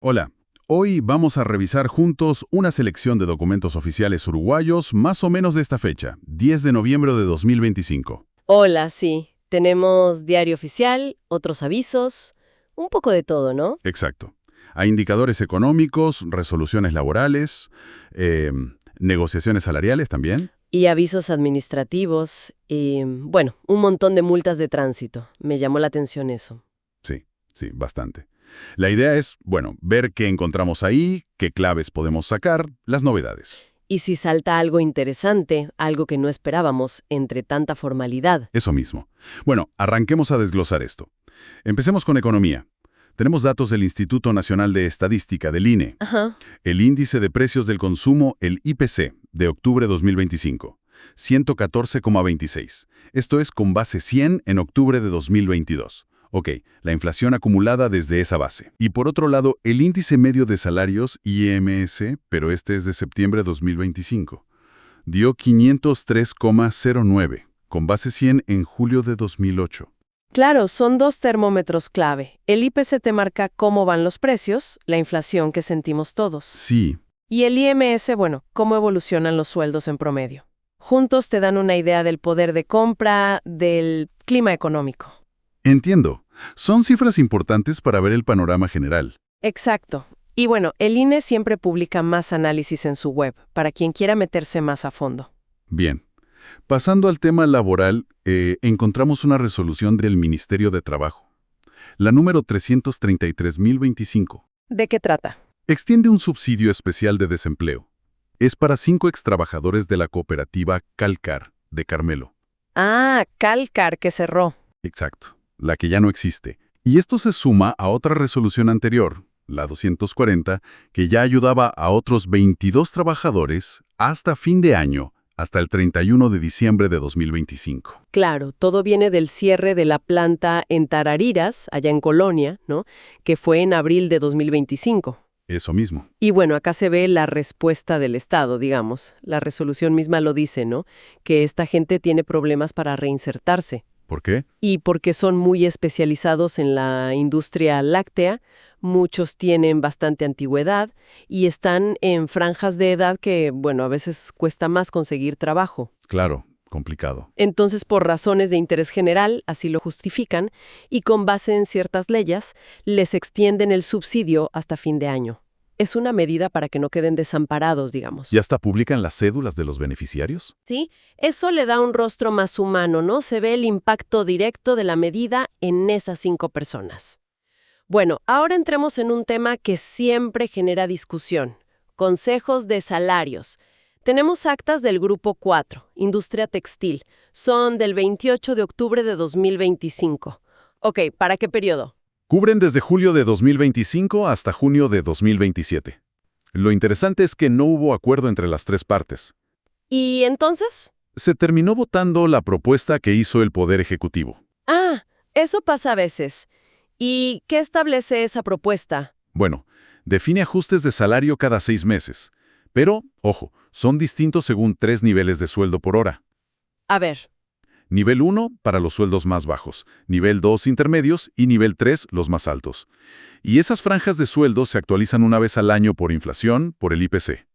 Hola, hoy vamos a revisar juntos una selección de documentos oficiales uruguayos más o menos de esta fecha, 10 de noviembre de 2025. Hola, sí. Tenemos diario oficial, otros avisos, un poco de todo, ¿no? Exacto. Hay indicadores económicos, resoluciones laborales, eh, negociaciones salariales también. Y avisos administrativos y, bueno, un montón de multas de tránsito. Me llamó la atención eso. Sí, sí, bastante. La idea es, bueno, ver qué encontramos ahí, qué claves podemos sacar, las novedades. Y si salta algo interesante, algo que no esperábamos, entre tanta formalidad. Eso mismo. Bueno, arranquemos a desglosar esto. Empecemos con economía. Tenemos datos del Instituto Nacional de Estadística, del INE. Ajá. El índice de precios del consumo, el IPC, de octubre 2025, 114,26. Esto es con base 100 en octubre de 2022. Ok, la inflación acumulada desde esa base. Y por otro lado, el índice medio de salarios, IMS, pero este es de septiembre de 2025, dio 503,09, con base 100 en julio de 2008. Claro, son dos termómetros clave. El IPC te marca cómo van los precios, la inflación que sentimos todos. Sí, Y el IMS, bueno, cómo evolucionan los sueldos en promedio. Juntos te dan una idea del poder de compra, del clima económico. entiendo. Son cifras importantes para ver el panorama general. Exacto. Y bueno, el INE siempre publica más análisis en su web, para quien quiera meterse más a fondo. Bien. Pasando al tema laboral, encontramos una resolución del Ministerio de Trabajo. La número 333.025. ¿De qué trata? Extiende un subsidio especial de desempleo. Es para 5 extrabajadores de la cooperativa Calcar, de Carmelo. Ah, Calcar, que cerró. Exacto, la que ya no existe. Y esto se suma a otra resolución anterior, la 240, que ya ayudaba a otros 22 trabajadores hasta fin de año, hasta el 31 de diciembre de 2025. Claro, todo viene del cierre de la planta en Tarariras, allá en Colonia, ¿no? Que fue en abril de 2025. Eso mismo. Y bueno, acá se ve la respuesta del Estado, digamos. La resolución misma lo dice, ¿no? Que esta gente tiene problemas para reinsertarse. ¿Por qué? Y porque son muy especializados en la industria láctea, muchos tienen bastante antigüedad y están en franjas de edad que, bueno, a veces cuesta más conseguir trabajo. Claro, complicado. Entonces, por razones de interés general, así lo justifican, y con base en ciertas leyes, les extienden el subsidio hasta fin de año. Es una medida para que no queden desamparados, digamos. ¿Y hasta publican las cédulas de los beneficiarios? ¿Sí? Eso le da un rostro más humano, ¿no? Se ve el impacto directo de la medida en esas 5 personas. Bueno, ahora entremos en un tema que siempre genera discusión. Consejos de salarios. Tenemos actas del Grupo 4, Industria Textil. Son del 28 de octubre de 2025. Ok, ¿para qué periodo? Cubren desde julio de 2025 hasta junio de 2027. Lo interesante es que no hubo acuerdo entre las tres partes. ¿Y entonces? Se terminó votando la propuesta que hizo el Poder Ejecutivo. Ah, eso pasa a veces. ¿Y qué establece esa propuesta? Bueno, define ajustes de salario cada 6 meses. Pero, ojo, son distintos según 3 niveles de sueldo por hora. A ver. Nivel 1 para los sueldos más bajos, nivel 2 intermedios y nivel 3 los más altos. Y esas franjas de sueldo se actualizan una vez al año por inflación, por el IPC.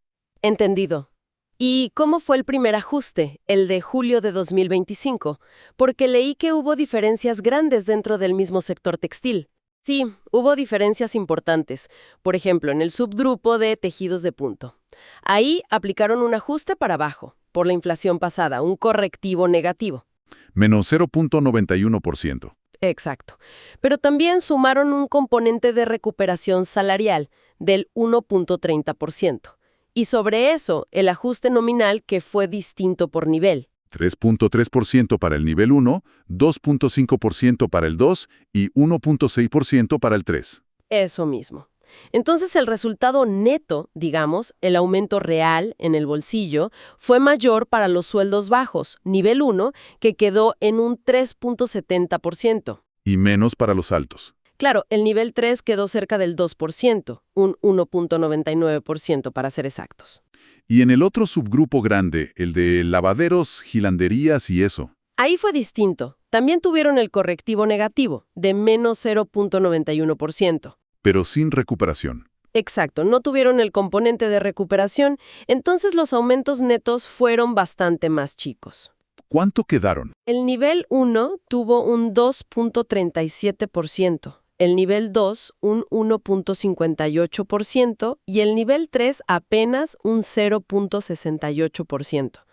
Entendido. ¿Y cómo fue el primer ajuste, el de julio de 2025? Porque leí que hubo diferencias grandes dentro del mismo sector textil. Sí, hubo diferencias importantes. Por ejemplo, en el subgrupo de tejidos de punto. Ahí aplicaron un ajuste para abajo, por la inflación pasada, un correctivo negativo. Menos 0,91%. Exacto. Pero también sumaron un componente de recuperación salarial del 1,30%. Y sobre eso, el ajuste nominal que fue distinto por nivel. 3,3% para el nivel 1, 2,5% para el 2 y 1,6% para el 3. Eso mismo. Entonces el resultado neto, digamos, el aumento real en el bolsillo, fue mayor para los sueldos bajos, nivel 1, que quedó en un 3,70%. Y menos para los altos. Claro, el nivel 3 quedó cerca del 2%, un 1,99% para ser exactos. Y en el otro subgrupo grande, el de lavaderos, gilanderías y eso. Ahí fue distinto. También tuvieron el correctivo negativo, de menos 0,91%. Pero sin recuperación. Exacto, no tuvieron el componente de recuperación, entonces los aumentos netos fueron bastante más chicos. ¿Cuánto quedaron? El nivel 1 tuvo un 2.37%, el nivel 2 un 1.58% y el nivel 3 apenas un 0.68%,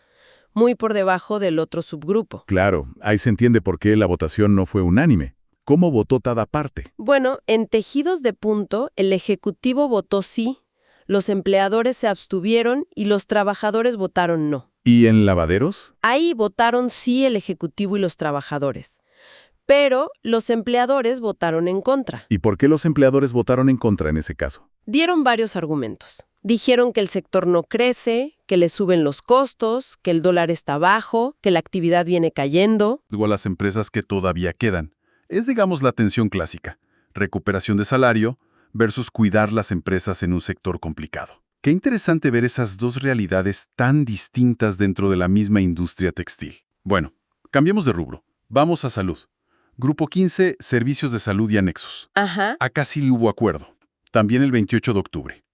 muy por debajo del otro subgrupo. Claro, ahí se entiende por qué la votación no fue unánime. ¿Cómo votó cada parte? Bueno, en tejidos de punto, el Ejecutivo votó sí, los empleadores se abstuvieron y los trabajadores votaron no. ¿Y en lavaderos? Ahí votaron sí el Ejecutivo y los trabajadores, pero los empleadores votaron en contra. ¿Y por qué los empleadores votaron en contra en ese caso? Dieron varios argumentos. Dijeron que el sector no crece, que le suben los costos, que el dólar está bajo, que la actividad viene cayendo. O a las empresas que todavía quedan. Es, digamos, la tensión clásica. Recuperación de salario versus cuidar las empresas en un sector complicado. Qué interesante ver esas dos realidades tan distintas dentro de la misma industria textil. Bueno, cambiemos de rubro. Vamos a salud. Grupo 15, servicios de salud y anexos. Ajá. Acá sí hubo acuerdo. También el 28 de octubre.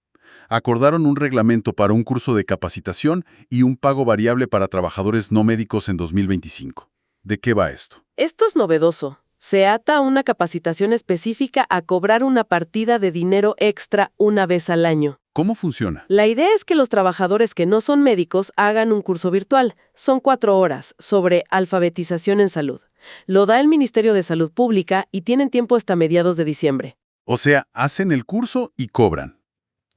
Acordaron un reglamento para un curso de capacitación y un pago variable para trabajadores no médicos en 2025. ¿De qué va esto? Esto es novedoso. Se ata a una capacitación específica a cobrar una partida de dinero extra una vez al año. ¿Cómo funciona? La idea es que los trabajadores que no son médicos hagan un curso virtual. Son 4 horas sobre alfabetización en salud. Lo da el Ministerio de Salud Pública y tienen tiempo hasta mediados de diciembre. O sea, hacen el curso y cobran.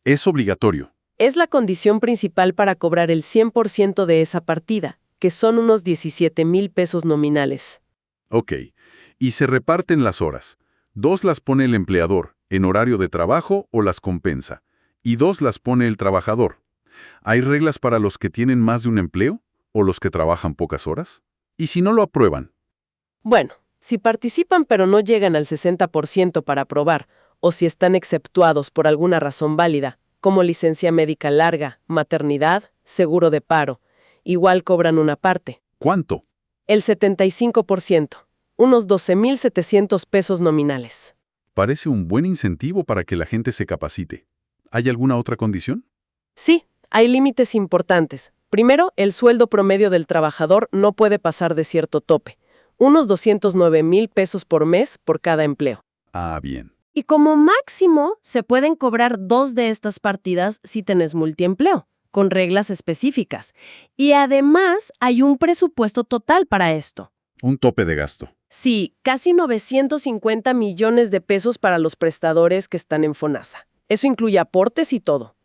Es obligatorio. Es la condición principal para cobrar el 100% de esa partida, que son unos 17,000 pesos nominales. Ok. Y se reparten las horas. 2 las pone el empleador, en horario de trabajo o las compensa. Y 2 las pone el trabajador. ¿Hay reglas para los que tienen más de un empleo o los que trabajan pocas horas? ¿Y si no lo aprueban? Bueno, si participan pero no llegan al 60% para aprobar, o si están exceptuados por alguna razón válida, como licencia médica larga, maternidad, seguro de paro, igual cobran una parte. ¿Cuánto? El 75%, unos 12,700 pesos nominales. Parece un buen incentivo para que la gente se capacite. ¿Hay alguna otra condición? Sí, hay límites importantes. Primero, el sueldo promedio del trabajador no puede pasar de cierto tope, unos 209,000 pesos por mes por cada empleo. Ah, bien. Y como máximo, se pueden cobrar 2 de estas partidas si tenés multiempleo, con reglas específicas. Y además, hay un presupuesto total para esto. Un tope de gasto. Sí, casi 950 millones de pesos para los prestadores que están en FONASA. Eso incluye aportes y todo.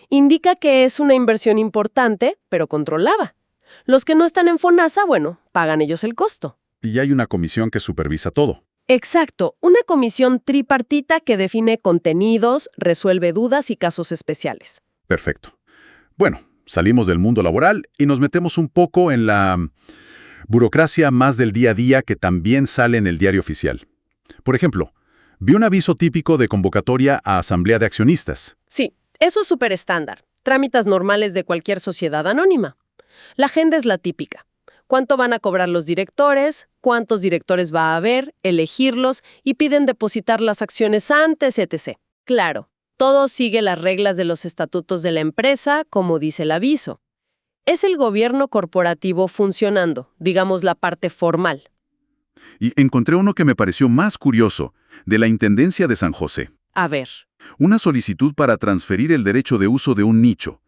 Indica que es una inversión importante, pero controlada. Los que no están en FONASA, bueno, pagan ellos el costo. Y hay una comisión que supervisa todo. Exacto, una comisión tripartita que define contenidos, resuelve dudas y casos especiales. Perfecto. Bueno, salimos del mundo laboral y nos metemos un poco en la burocracia más del día a día que también sale en el diario oficial. Por ejemplo, vi un aviso típico de convocatoria a asamblea de accionistas. Sí, eso es súper estándar. Trámites normales de cualquier sociedad anónima. La agenda es la típica. ¿Cuánto van a cobrar los directores? ¿Cuántos directores va a haber? Elegirlos y piden depositar las acciones antes, etc. Claro, todo sigue las reglas de los estatutos de la empresa, como dice el aviso. Es el gobierno corporativo funcionando, digamos la parte formal. Y encontré uno que me pareció más curioso, de la Intendencia de San José. A ver. Una solicitud para transferir el derecho de uso de un nicho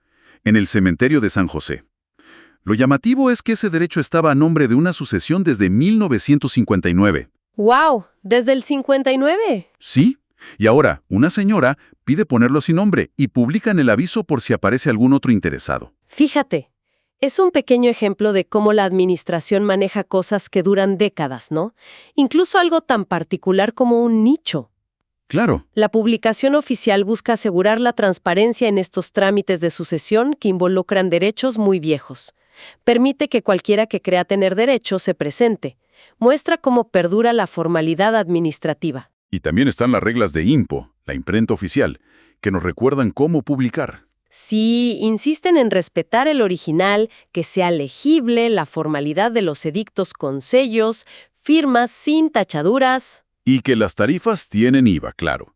en el cementerio de San José. Lo llamativo es que ese derecho estaba a nombre de una sucesión desde 1959. ¡Wow! ¿Desde el 59? Sí, y ahora una señora pide ponerlo sin nombre y publican el aviso por si aparece algún otro interesado. Fíjate, es un pequeño ejemplo de cómo la administración maneja cosas que duran décadas, ¿no? Incluso algo tan particular como un nicho. Claro. La publicación oficial busca asegurar la transparencia en estos trámites de sucesión que involucran derechos muy viejos. Permite que cualquiera que crea tener derecho se presente. Muestra cómo perdura la formalidad administrativa. Y también están las reglas de IMPO, la imprenta oficial, que nos recuerdan cómo publicar. Sí, insisten en respetar el original, que sea legible, la formalidad de los edictos con sellos, firmas sin tachaduras. Y que las tarifas tienen IVA, claro.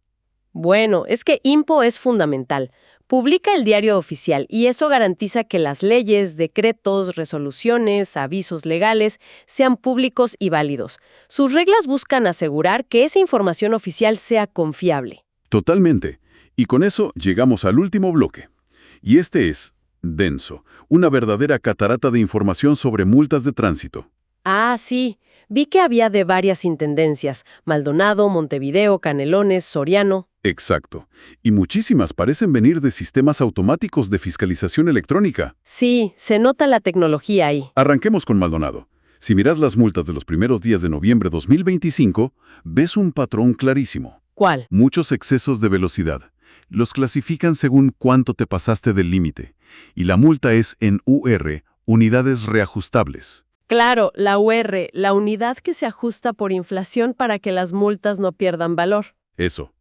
Bueno, es que INPO es fundamental. Publica el diario oficial y eso garantiza que las leyes, decretos, resoluciones, avisos legales sean públicos y válidos. Sus reglas buscan asegurar que esa información oficial sea confiable. Totalmente. Y con eso llegamos al último bloque. Y este es denso, una verdadera catarata de información sobre multas de tránsito. Ah, sí. Vi que había de varias intendencias: Maldonado, Montevideo, Canelones, Soriano. Exacto. Y muchísimas parecen venir de sistemas automáticos de fiscalización electrónica. Sí, se nota la tecnología ahí. Arranquemos con Maldonado. Si miras las multas de los primeros días de noviembre de 2025, ves un patrón clarísimo. ¿Cuál? Muchos excesos de velocidad. Los clasifican según cuánto te pasaste del límite. Y la multa es en UR, unidades reajustables. Claro, la UR, la unidad que se ajusta por inflación para que las multas no pierdan valor. Eso.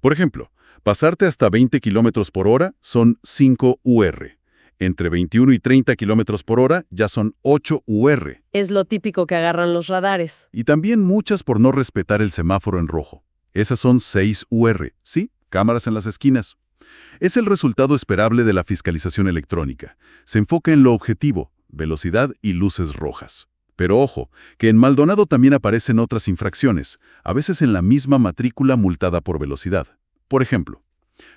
Por ejemplo, pasarte hasta 20 km por hora son 5 UR. Entre 21 y 30 km por hora ya son 8 UR. Es lo típico que agarran los radares. Y también muchas por no respetar el semáforo en rojo. Esas son 6 UR, ¿sí? Cámaras en las esquinas. Es el resultado esperable de la fiscalización electrónica. Se enfoca en lo objetivo, velocidad y luces rojas. Pero ojo, que en Maldonado también aparecen otras infracciones, a veces en la misma matrícula multada por velocidad. Por ejemplo,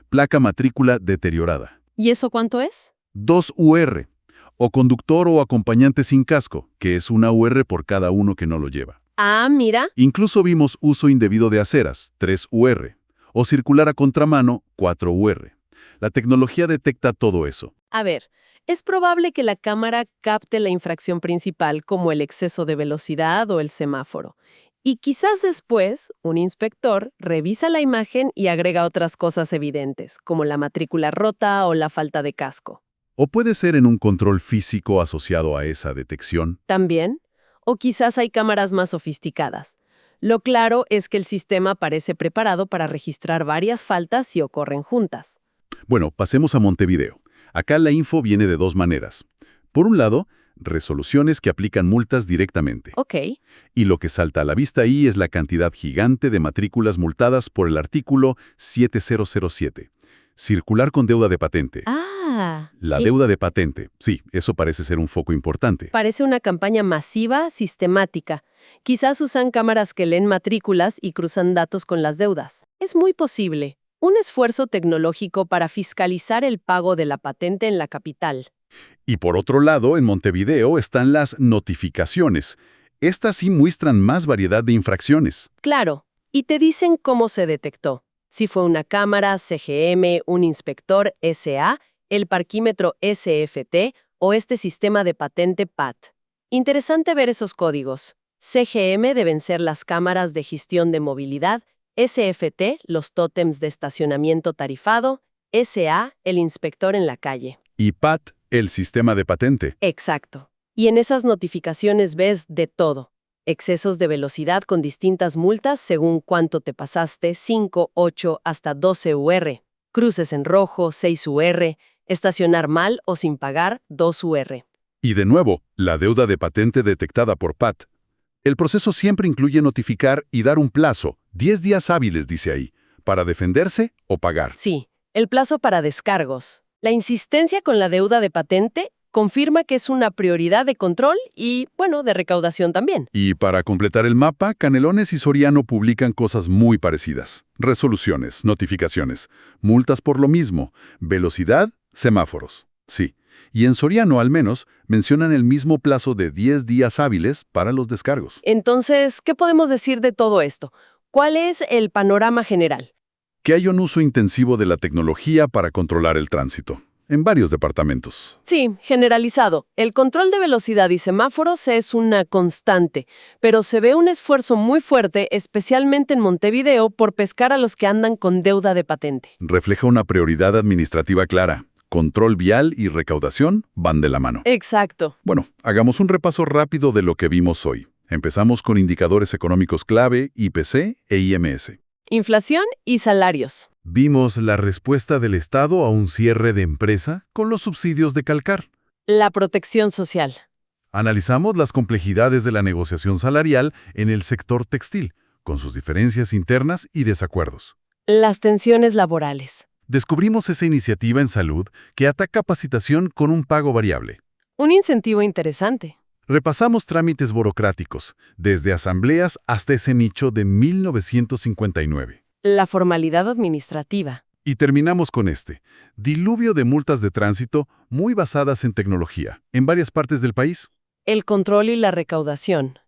placa matrícula deteriorada. ¿Y eso cuánto es? 2 UR. O conductor o acompañante sin casco, que es 1 UR por cada uno que no lo lleva. Ah, mira. Incluso vimos uso indebido de aceras, 3 UR. O circular a contramano, 4 UR. La tecnología detecta todo eso. A ver, es probable que la cámara capte la infracción principal como el exceso de velocidad o el semáforo. Y quizás después, un inspector revisa la imagen y agrega otras cosas evidentes, como la matrícula rota o la falta de casco. O puede ser en un control físico asociado a esa detección. También, o quizás hay cámaras más sofisticadas. Lo claro es que el sistema parece preparado para registrar varias faltas si ocurren juntas. Bueno, pasemos a Montevideo. Acá la info viene de dos maneras. Por un lado, resoluciones que aplican multas directamente. Ok. Y lo que salta a la vista ahí es la cantidad gigante de matrículas multadas por el artículo 7007. Circular con deuda de patente. La sí. deuda de patente, sí, eso parece ser un foco importante. Parece una campaña masiva, sistemática. Quizás usan cámaras que leen matrículas y cruzan datos con las deudas. Es muy posible. Un esfuerzo tecnológico para fiscalizar el pago de la patente en la capital. Y por otro lado, en Montevideo están las notificaciones. Estas sí muestran más variedad de infracciones. Claro, y te dicen cómo se detectó. Si fue una cámara, CGM, un inspector, SA, el parquímetro SFT o este sistema de patente PAT. Interesante ver esos códigos. CGM deben ser las cámaras de gestión de movilidad, SFT, los tótems de estacionamiento tarifado, SA, el inspector en la calle. Y PAT, el sistema de patente. Exacto. Y en esas notificaciones ves de todo. Excesos de velocidad con distintas multas según cuánto te pasaste, 5, 8, hasta 12 UR. Cruces en rojo, 6 UR. Estacionar mal o sin pagar, 2 UR. Y de nuevo, la deuda de patente detectada por PAT. El proceso siempre incluye notificar y dar un plazo, 10 días hábiles, dice ahí, para defenderse o pagar. Sí, el plazo para descargos. La insistencia con la deuda de patente confirma que es una prioridad de control y, bueno, de recaudación también. Y para completar el mapa, Canelones y Soriano publican cosas muy parecidas. Resoluciones, notificaciones, multas por lo mismo, velocidad, semáforos. Sí. Y en Soriano, al menos, mencionan el mismo plazo de 10 días hábiles para los descargos. Entonces, ¿qué podemos decir de todo esto? ¿Cuál es el panorama general? Que hay un uso intensivo de la tecnología para controlar el tránsito, en varios departamentos. Sí, generalizado. El control de velocidad y semáforos es una constante, pero se ve un esfuerzo muy fuerte, especialmente en Montevideo, por pescar a los que andan con deuda de patente. Refleja una prioridad administrativa clara. Control vial y recaudación van de la mano. Exacto. Bueno, hagamos un repaso rápido de lo que vimos hoy. Empezamos con indicadores económicos clave, IPC e IMS. Inflación y salarios. Vimos la respuesta del Estado a un cierre de empresa con los subsidios de Calcar. La protección social. Analizamos las complejidades de la negociación salarial en el sector textil, con sus diferencias internas y desacuerdos. Las tensiones laborales. Descubrimos esa iniciativa en salud que ataca capacitación con un pago variable. Un incentivo interesante. Repasamos trámites burocráticos, desde asambleas hasta ese nicho de 1959. La formalidad administrativa. Y terminamos con este, diluvio de multas de tránsito muy basadas en tecnología, en varias partes del país. El control y la recaudación.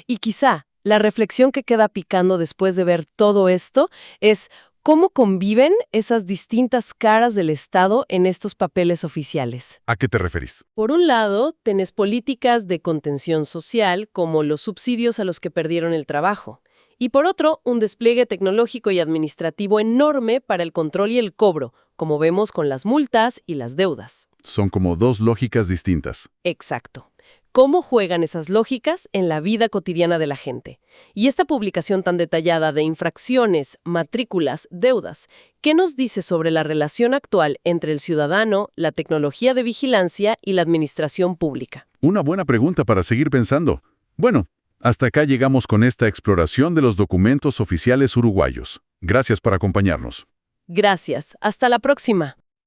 Y quizá la reflexión que queda picando después de ver todo esto es cómo conviven esas distintas caras del Estado en estos papeles oficiales. ¿A qué te referís? Por un lado, tenés políticas de contención social, como los subsidios a los que perdieron el trabajo. Y por otro, un despliegue tecnológico y administrativo enorme para el control y el cobro, como vemos con las multas y las deudas. Son como dos lógicas distintas. Exacto. ¿Cómo juegan esas lógicas en la vida cotidiana de la gente? Y esta publicación tan detallada de infracciones, matrículas, deudas, ¿qué nos dice sobre la relación actual entre el ciudadano, la tecnología de vigilancia y la administración pública? Una buena pregunta para seguir pensando. Bueno, hasta acá llegamos con esta exploración de los documentos oficiales uruguayos. Gracias por acompañarnos. Gracias. Hasta la próxima.